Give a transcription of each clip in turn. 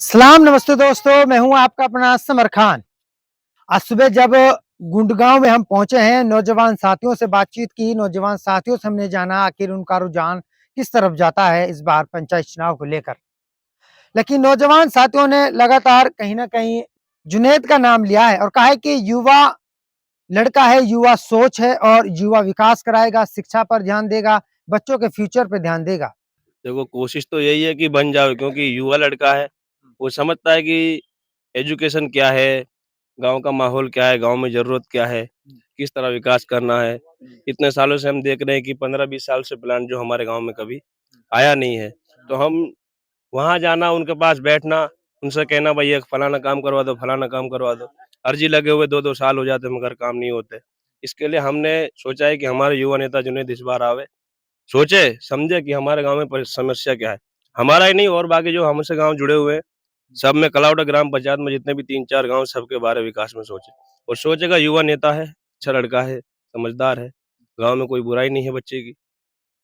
सलाम नमस्ते दोस्तों, मैं हूं आपका अपना समर खान। आज सुबह जब गुंडगांव में हम पहुंचे हैं, नौजवान साथियों से बातचीत की, नौजवान साथियों से हमने जाना आखिर उनका रुझान किस तरफ जाता है इस बार पंचायत चुनाव को लेकर। लेकिन नौजवान साथियों ने लगातार कहीं न कहीं जुनैद का नाम लिया है और कहा है कि युवा लड़का है, युवा सोच है और युवा विकास कराएगा, शिक्षा पर ध्यान देगा, बच्चों के फ्यूचर पे ध्यान देगा। देखो, कोशिश तो यही है कि बन जाओ क्योंकि युवा लड़का है, वो समझता है कि एजुकेशन क्या है, गाँव का माहौल क्या है, गाँव में ज़रूरत क्या है, किस तरह विकास करना है। इतने सालों से हम देख रहे हैं कि 15-20 साल से प्लान जो हमारे गाँव में कभी आया नहीं है। तो हम वहाँ जाना, उनके पास बैठना, उनसे कहना भई ये फलाना काम करवा दो, फलाना काम करवा दो। अर्ज़ी लगे हुए 2-2 साल हो जाते मगर काम नहीं होते। इसके लिए हमने सोचा है कि हमारे युवा नेता जुनैद इस बार आवे, सोचे, समझे कि हमारे गाँव में समस्या क्या है। हमारा ही नहीं और बाकी जो हमसे गाँव जुड़े हुए हैं, सब में कलाउड़ा ग्राम पंचायत में जितने भी 3-4 गाँव सबके बारे विकास में सोचे। और सोचेगा युवा नेता है, अच्छा लड़का है, समझदार है, गाँव में कोई बुराई नहीं है बच्चे की,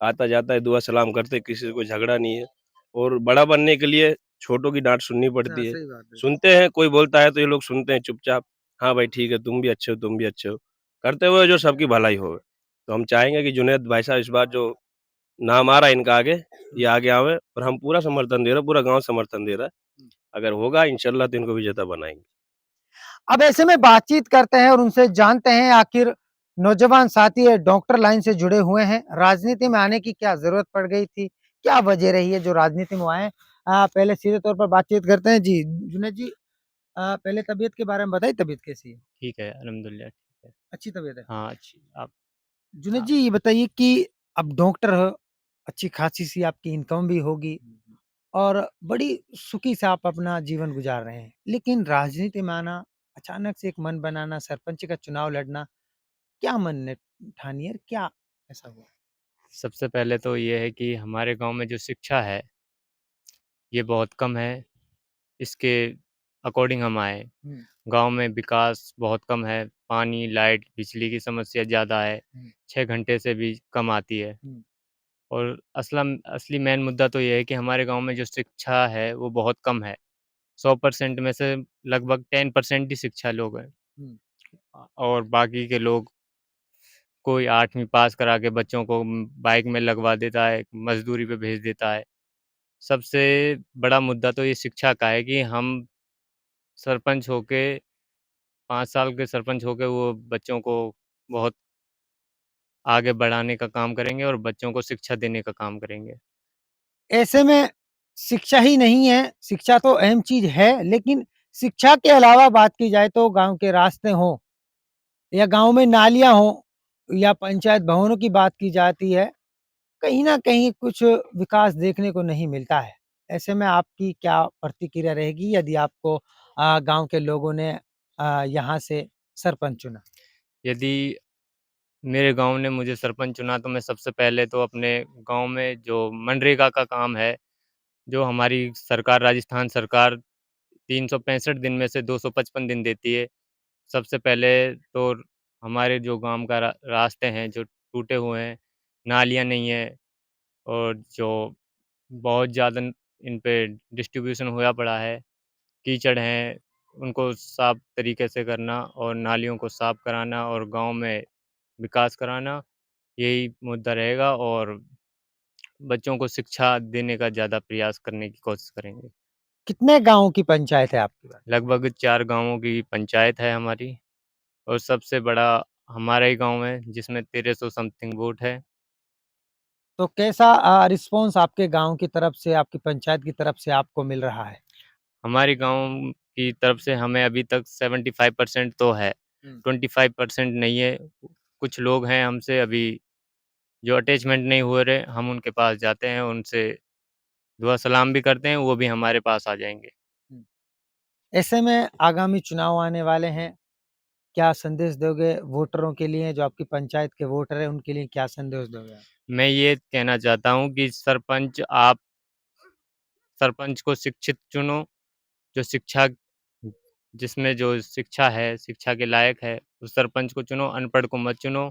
आता-जाता है, दुआ सलाम करते, किसी से कोई झगड़ा नहीं है। और बड़ा बनने के लिए छोटों की डाँट सुननी हाँ, पड़ती है। सही बात है। सुनते हैं, कोई बोलता है तो ये लोग सुनते हैं चुपचाप, हाँ भाई ठीक है, तुम भी अच्छे हो, तुम भी अच्छे हो। करते हुए जो सबकी भलाई होवे। तो हम चाहेंगे कि जुनैद भाई साहब इस बार जो नाम आ रहा है इनका आगे, ये आगे आवे और हम पूरा समर्थन दे रहे हैं, पूरा गाँव समर्थन दे रहा है। अगर होगा इंशाल्लाह तो इनको विजेता बनाएँगे। अब ऐसे में बातचीत करते हैं और उनसे जानते हैं आखिर नौजवान साथी है डॉक्टर लाइन से जुड़े हुए हैं, राजनीति में आने की क्या ज़रूरत पड़ गई थी? क्या वजह रही है जो राजनीति में आए? पहले सीधे तौर पर बातचीत करते हैं जी। जुनैद जी पहले तबीयत के बारे में बताइए, तबीयत कैसी है? ठीक है, अल्हम्दुलिल्लाह ठीक है। अच्छी तबीयत है। हाँ, अच्छी आप जुनैद आप जी ये बताइए कि अब डॉक्टर हो, अच्छी खासी सी आपकी इनकम भी होगी और बड़ी सुखी से आप अपना जीवन गुज़ार रहे हैं। लेकिन राजनीति में आना, अचानक से एक मन बनाना, सरपंच का चुनाव लड़ना क्या मन ने ठानी है? क्या ऐसा हुआ? सबसे पहले तो ये है कि हमारे गाँव में जो शिक्षा है, ये बहुत कम है, इसके अकॉर्डिंग हम आए। हुँ, गाँव में विकास बहुत कम है, पानी, लाइट, बिजली की समस्या ज़्यादा है, हुँ, 6 घंटे से भी कम आती है। हुँ। और असली मेन मुद्दा तो ये है कि हमारे गाँव में जो शिक्षा है, वो बहुत कम है। 100% में से लगभग 10% ही शिक्षा लोग हैं। हुँ। और बाकी के लोग कोई 8वीं पास करा के बच्चों को बाइक में लगवा देता है, मज़दूरी पे भेज देता है। सबसे बड़ा मुद्दा तो ये शिक्षा का है कि हम सरपंच होके 5 साल के सरपंच होके वो बच्चों को बहुत आगे बढ़ाने का काम करेंगे और बच्चों को शिक्षा देने का काम करेंगे। ऐसे में शिक्षा ही नहीं है, शिक्षा तो अहम चीज़ है, लेकिन शिक्षा के अलावा बात की जाए तो गाँव के रास्ते हों या गाँव में नालियाँ हों या पंचायत भवनों की बात की जाती है, कहीं न कहीं कुछ विकास देखने को नहीं मिलता है। ऐसे में आपकी क्या प्रतिक्रिया रहेगी यदि आपको गाँव के लोगों ने यहाँ से सरपंच चुना? यदि मेरे गाँव ने मुझे सरपंच चुना तो मैं सबसे पहले तो अपने गाँव में जो मनरेगा का काम है, जो हमारी सरकार राजस्थान सरकार 365 दिन में से 255 दिन देती है। सबसे पहले तो हमारे जो गाँव का रास्ते हैं जो टूटे हुए हैं, नालियाँ नहीं है और जो बहुत ज़्यादा इन पे डिस्ट्रीब्यूशन हुआ पड़ा है, कीचड़ हैं, उनको साफ़ तरीके से करना और नालियों को साफ़ कराना और गाँव में विकास कराना, यही मुद्दा रहेगा और बच्चों को शिक्षा देने का ज़्यादा प्रयास करने की कोशिश करेंगे। कितने गाँव की पंचायत है आपकी बात? लगभग 4 गाँवों की पंचायत है हमारी और सबसे बड़ा हमारा ही गाँव है जिसमें 1300 समथिंग वोट है। तो कैसा रिस्पॉन्स आपके गाँव की तरफ से, आपकी पंचायत की तरफ से आपको मिल रहा है? हमारे गाँव की तरफ से हमें अभी तक 75% तो है, हुँ। 25% नहीं है। कुछ लोग हैं हमसे अभी जो अटैचमेंट नहीं हो रहे, हम उनके पास जाते हैं, उनसे दुआ सलाम भी करते हैं, वो भी हमारे पास आ जाएँगे। हुँ। ऐसे में आगामी चुनाव आने वाले हैं, क्या संदेश दोगे वोटरों के लिए जो आपकी पंचायत के वोटर हैं, उनके लिए क्या संदेश दोगे आप? मैं ये कहना चाहता हूँ कि आप सरपंच को शिक्षित चुनो, जो शिक्षा जिसमें जो शिक्षा है, शिक्षा के लायक है, उस सरपंच को चुनो, अनपढ़ को मत चुनो।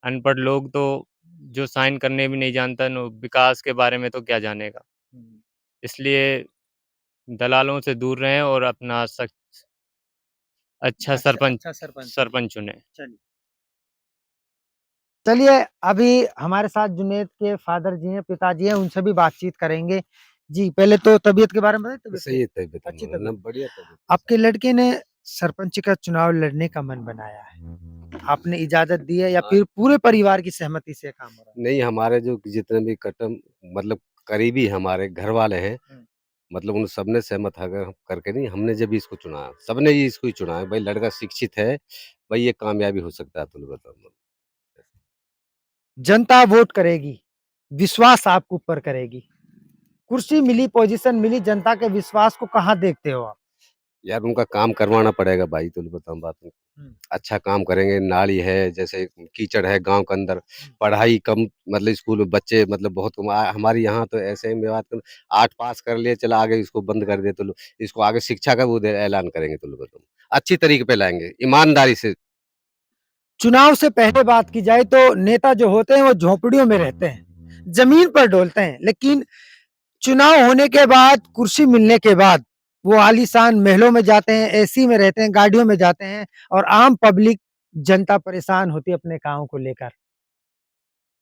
अनपढ़ लोग तो जो साइन करने भी नहीं जानता, नो विकास के बारे में तो क्या जानेगा। हुँ। इसलिए दलालों से दूर रहें और अपना अच्छा सरपंच अच्छा सरपंच चुने। सरपंच चुनें। चलिए चलिए, अभी हमारे साथ जुनैद के फादर जी हैं, पिताजी हैं, उनसे भी बातचीत करेंगे। जी, पहले तो तबीयत के बारे में बताइए, तबीयत सही है कैसी? तबीयत अच्छी हमारा ना तबीयत। बढ़िया तबीयत है आपके साहब। लड़के ने सरपंच का चुनाव लड़ने का मन बनाया है। आपने इजाज़त दी है या फिर पूरे परिवार की सहमति से ये काम हो रहा है? नहीं हमारे जो जितने भी कट्टर मतलब करीबी हमारे घर वाले हैं, हुँ। मतलब उन सबने सहमत अगर करके नहीं हमने जब इसको चुना, सबने ही इसको ही चुना है, भाई लड़का शिक्षित है, भाई ये कामयाबी हो सकता है तुम बताओ। जनता वोट करेगी, विश्वास आपके ऊपर करेगी। कुर्सी मिली, पोज़ीशन मिली, जनता के विश्वास को कहाँ देखते हो आप? यार उनका काम करवाना पड़ेगा भाई तुम बताओ बात में। हुँ। अच्छा काम करेंगे, नाली है, जैसे कीचड़ है गाँव के अंदर, हुँ। पढ़ाई कम मतलब स्कूल में बच्चे मतलब बहुत कम हमारे यहाँ तो ऐसे में बात करूँ 8 पास कर लिए चलो आगे इसको बंद कर दे तो लो इसको आगे शिक्षा का वो ऐलान करेंगे तो लो बताओ। अच्छी तरीके पे लाएँगे, ईमानदारी से। चुनाव से पहले बात की जाए तो नेता जो होते हैं वो झोपड़ियों में रहते हैं, ज़मीन पर डोलते हैं, लेकिन चुनाव होने के बाद, कुर्सी मिलने के बाद, वो आलीशान महलों में जाते हैं, एसी में रहते हैं, गाड़ियों में जाते हैं और आम पब्लिक जनता परेशान होती है अपने काम को लेकर।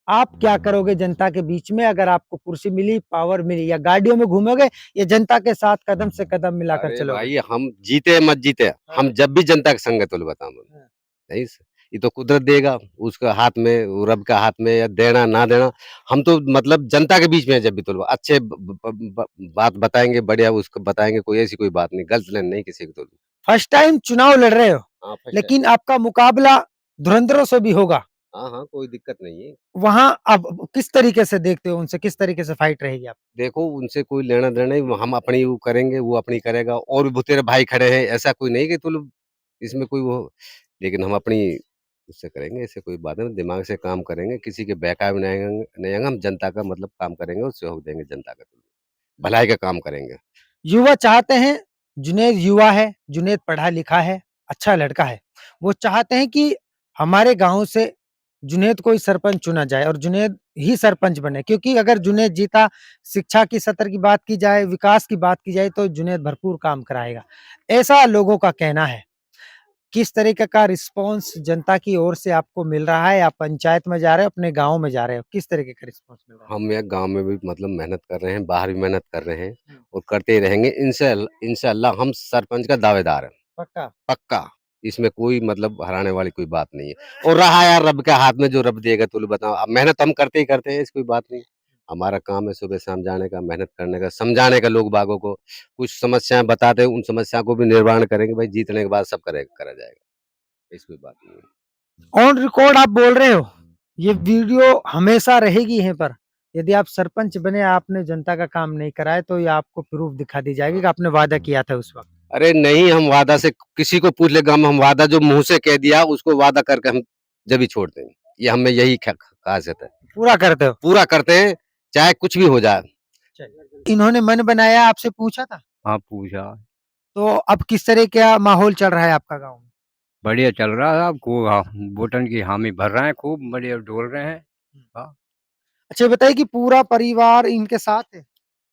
आप क्या करोगे जनता के बीच में अगर आपको कुर्सी मिली, पावर मिली या गाड़ियों में घूमोगे या जनता के साथ कदम से कदम मिलाकर अरे चलोगे? भाई हम जीते या मत जीते, हाँ। हम जब भी जनता के संग है तुल बताओ। हाँ। नहीं ये तो कुदरत देगा, उसका हाथ में, वो रब का हाथ में या देना ना देना, हम तो मतलब जनता के बीच में है जब भी तुल अच्छे बात बताएँगे, बढ़िया उसको बताएँगे, कोई ऐसी कोई बात नहीं, गलत नहीं किसी को तुल। फर्स्ट टाइम चुनाव लड़ रहे हो, हाँ, फर्स्ट टाइम। लेकिन आपका मुकाबला धुरंधरों से भी होगा। हाँ, हाँ, कोई दिक्कत नहीं है। वहाँ अब किस तरीके से देखते हो उनसे, किस तरीके से फाइट रहेगी आप? देखो उनसे कोई लेना-देना नहीं, हम अपनी वो करेंगे, वो अपनी करेगा और भी तेरे भाई खड़े हैं, ऐसा कोई नहीं कि तुल इसमें कोई वो लेकिन हम अपनी उससे करेंगे, ऐसे कोई बात नहीं, दिमाग से काम करेंगे, किसी के बहकावे में नहीं आएँगे, हम जनता का मतलब काम करेंगे और सहयोग देंगे जनता का, भलाई का काम करेंगे। युवा चाहते हैं, जुनैद युवा है, जुनैद पढ़ा-लिखा है, अच्छा लड़का है। वो चाहते हैं कि हमारे गाँव से जुनैद को ही सरपंच चुना जाए और जुनैद ही सरपंच बने क्योंकि अगर जुनैद जीता, शिक्षा की स्तर की बात की जाए, विकास की बात की जाए तो जुनैद भरपूर काम कराएगा। ऐसा लोगों का कहना है। किस तरीके का रिस्पॉन्स जनता की ओर से आपको मिल रहा है? आप पंचायत में जा रहे हो, अपने गाँव में जा रहे हो, किस तरीके का रिस्पॉन्स मिल रहा है? हम यहाँ गाँव में भी मतलब मेहनत कर रहे हैं, बाहर भी मेहनत कर रहे हैं हुँ। और करते ही रहेंगे। इंशाअल्लाह हम सरपंच का दावेदार हैं, पक्का? पक्का। इसमें कोई मतलब हराने वाली कोई बात नहीं है और रहा यार रब के हाथ में जो रब देगा तुल बताओ। अब मेहनत हम करते ही करते हैं, ऐसी कोई बात नहीं। हमारा काम है सुबह-शाम जाने का, मेहनत करने का, समझाने का लोग बागों को। कुछ समस्याएँ बताते हैं, उन समस्या को भी निर्वाण करेंगे भाई जीतने के बाद सब करा जाएगा। ऐसी कोई बात नहीं है। ऑन रिकॉर्ड आप बोल रहे हो, ये वीडियो हमेशा रहेगी यहीं पर। यदि आप सरपंच बने, आपने जनता का काम नहीं कराया, तो ये आपको प्रूफ़ दिखा दी जाएगी कि आपने वादा किया था उस वक़्त। अरे नहीं हम वादा से किसी को पूछ ले हम वादा जो मुँह से कह दिया उसको वादा करके हम जब ही छोड़ देंगे। ये हमें यही ख़ासियत है। पूरा करते हो? पूरा करते हैं, चाहे कुछ भी हो जाए। चलिए। इन्होंने मन बनाया, आपसे पूछा था? हाँ, पूछा। तो अब किस तरह का माहौल चल रहा है आपका गाँव में? बढ़िया चल रहा है अब खूब वोटन की हामी भर रहे हैं, खूब बढ़िया डोल रहे हैं। हाँ, अच्छा ये बताइए कि पूरा परिवार इनके साथ है?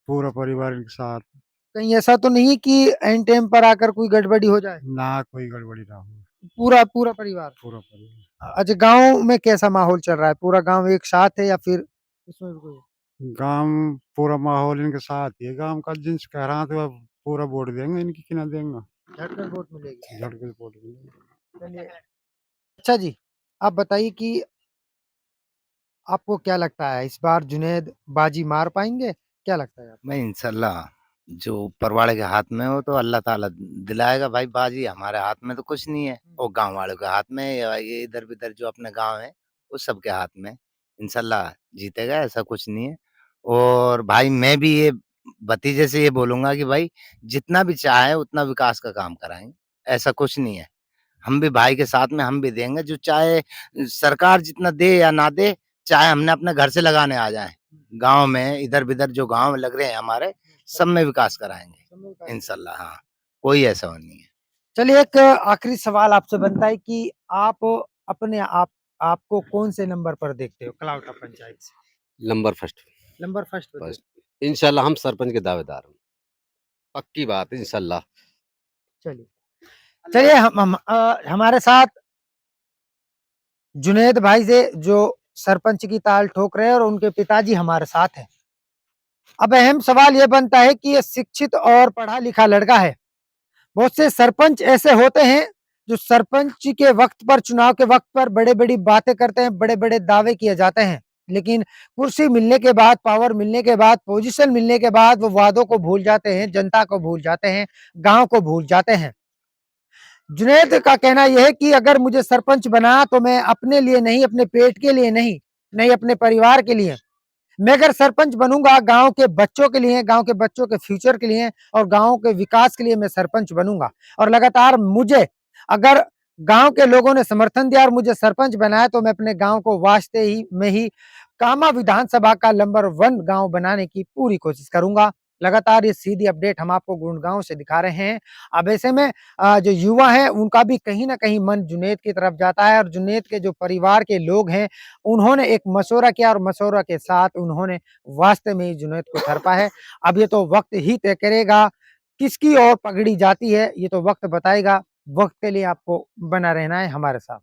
पूरा परिवार के साथ। कहीं ऐसा तो नहीं कि ऐन टाइम पर आकर कोई गड़बड़ी हो जाए? ना कोई गड़बड़ी ना हो, पूरा पूरा परिवार? पूरा परिवार। अच्छा गाँव में कैसा माहौल चल रहा है? पूरा गाँव एक साथ है या फिर उसमें भी कोई गाँव पूरा माहौल इनके साथ ही है, गाँव का जिनसे कह रहा तो अब पूरा वोट देंगे इनकी कि ना देंगे, झटकर वोट मिलेगी? झट के वोट देंगे। चलिए। अच्छा जी, आप बताइए कि आपको क्या लगता है इस बार जुनैद बाजी मार पाएँगे? क्या लगता है आपको? नहीं इंशाल्लाह जो ऊपर वाले के हाथ में हो तो अल्लाह ताला दिलाएगा भाई बाजी हमारे हाथ में तो कुछ नहीं है और गांव वालों के हाथ में या ये इधर उधर जो अपने गांव है उस सबके हाथ में इंशाल्लाह जीतेगा ऐसा कुछ नहीं है और भाई मैं भी ये भतीजे से ये बोलूंगा कि भाई जितना भी चाहे उतना विकास का काम कराएंगे ऐसा कुछ नहीं है हम भी भाई के साथ में हम भी देंगे जो चाहे सरकार जितना दे या ना दे चाहे हमने अपने घर से लगाने आ जाए गाँव में इधर-विधर जो गाँव लग रहे हैं हमारे, सब में विकास कराएँगे, इंशाल्लाह हाँ, कोई ऐसा वो नहीं है। चलिए एक आखिरी सवाल आपसे बनता है कि आप अपने आपको कौन से नंबर पर देखते हो कलाउटा पंचायत से? नंबर फर्स्ट नंबर फर्स्ट पे फर्स्ट देखते इंशाल्लाह हम सरपंच के दावेदार हैं। पक्की बात है इंशाल्लाह। चलिए चलिए हमारे साथ जुनैद भाई से जो सरपंच की ताल ठोक रहे हैं और उनके पिताजी हमारे साथ हैं। अब अहम सवाल ये बनता है कि ये शिक्षित और पढ़ा लिखा लड़का है। बहुत से सरपंच ऐसे होते हैं जो सरपंच के वक्त पर, चुनाव के वक्त पर बड़े-बड़ी बातें करते हैं, बड़े-बड़े दावे किए जाते हैं। लेकिन कुर्सी मिलने के बाद, पावर मिलने के बाद, पोजीशन मिलने के बाद वो वादों को भूल जाते हैं, जनता को भूल जाते हैं, गाँव को भूल जाते हैं। जुनैद का कहना यह है कि अगर मुझे सरपंच बना तो मैं अपने लिए नहीं, अपने पेट के लिए नहीं, नहीं अपने परिवार के लिए, मैं अगर सरपंच बनूंगा गांव के बच्चों के लिए, गांव के बच्चों के फ्यूचर के लिए और गांव के विकास के लिए मैं सरपंच बनूंगा। और लगातार मुझे अगर गांव के लोगों ने समर्थन दिया और मुझे सरपंच बनाया तो मैं अपने गांव को वास्ते ही में ही कामा विधानसभा का नंबर 1 गांव बनाने की पूरी कोशिश करूंगा। लगातार ये सीधी अपडेट हम आपको गुड़गांव से दिखा रहे हैं। अब ऐसे में जो युवा हैं उनका भी कहीं न कहीं मन जुनैद की तरफ जाता है और जुनैद के जो परिवार के लोग हैं उन्होंने एक मशवरा किया और मशवरा के साथ उन्होंने वास्तव में ही जुनैद को थरपा है। अब ये तो वक्त ही तय करेगा किसकी ओर पगड़ी जाती है, ये तो वक्त बताएगा। वक्त के लिए आपको बना रहना है हमारे साथ।